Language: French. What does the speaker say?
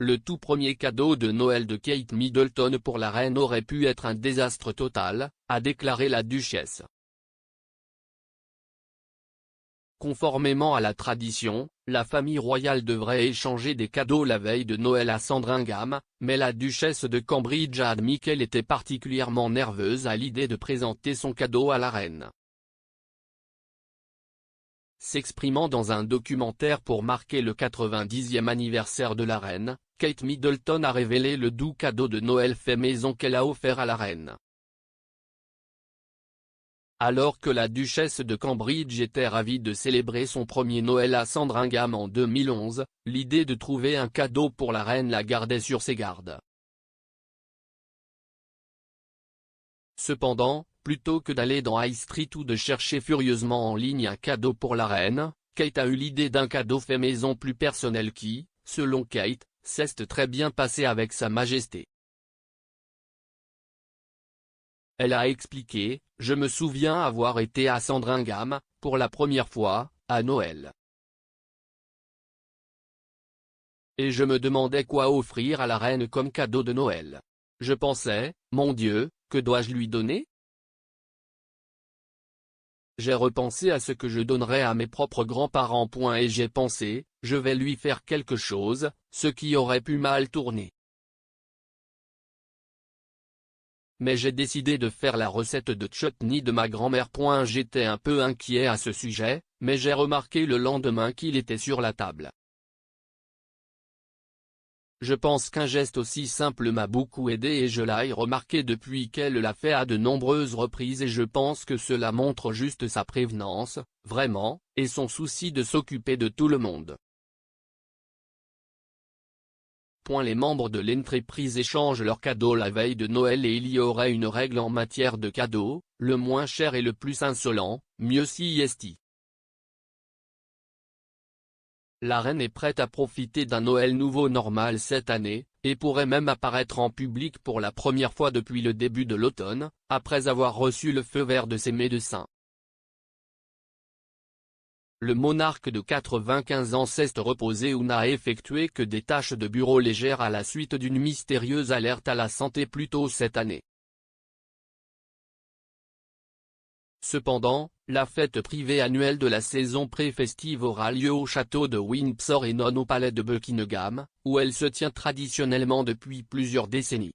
Le tout premier cadeau de Noël de Kate Middleton pour la reine aurait pu être un désastre total, a déclaré la duchesse. Conformément à la tradition, la famille royale devrait échanger des cadeaux la veille de Noël à Sandringham, mais la duchesse de Cambridge a admis qu'elle était particulièrement nerveuse à l'idée de présenter son cadeau à la reine. S'exprimant dans un documentaire pour marquer le 90e anniversaire de la reine, Kate Middleton a révélé le doux cadeau de Noël fait maison qu'elle a offert à la reine. Alors que la duchesse de Cambridge était ravie de célébrer son premier Noël à Sandringham en 2011, l'idée de trouver un cadeau pour la reine la gardait sur ses gardes. Cependant, plutôt que d'aller dans High Street ou de chercher furieusement en ligne un cadeau pour la reine, Kate a eu l'idée d'un cadeau fait maison plus personnel qui, selon Kate, s'est très bien passé avec Sa Majesté. Elle a expliqué: « Je me souviens avoir été à Sandringham, pour la première fois, à Noël. Et je me demandais quoi offrir à la reine comme cadeau de Noël. Je pensais, mon Dieu, que dois-je lui donner ? J'ai repensé à ce que je donnerais à mes propres grands-parents. Et j'ai pensé, je vais lui faire quelque chose, ce qui aurait pu mal tourner. Mais j'ai décidé de faire la recette de chutney de ma grand-mère. J'étais un peu inquiet à ce sujet, mais j'ai remarqué le lendemain qu'il était sur la table. Je pense qu'un geste aussi simple m'a beaucoup aidé et je l'ai remarqué depuis qu'elle l'a fait à de nombreuses reprises et je pense que cela montre juste sa prévenance, vraiment, et son souci de s'occuper de tout le monde. » Les membres de l'entreprise échangent leurs cadeaux la veille de Noël et il y aurait une règle en matière de cadeaux: le moins cher et le plus insolent, mieux s'y est. La reine est prête à profiter d'un Noël nouveau normal cette année, et pourrait même apparaître en public pour la première fois depuis le début de l'automne, après avoir reçu le feu vert de ses médecins. Le monarque de 95 ans s'est reposé ou n'a effectué que des tâches de bureau légères à la suite d'une mystérieuse alerte à la santé plus tôt cette année. Cependant, la fête privée annuelle de la saison pré-festive aura lieu au château de Windsor et non au palais de Buckingham, où elle se tient traditionnellement depuis plusieurs décennies.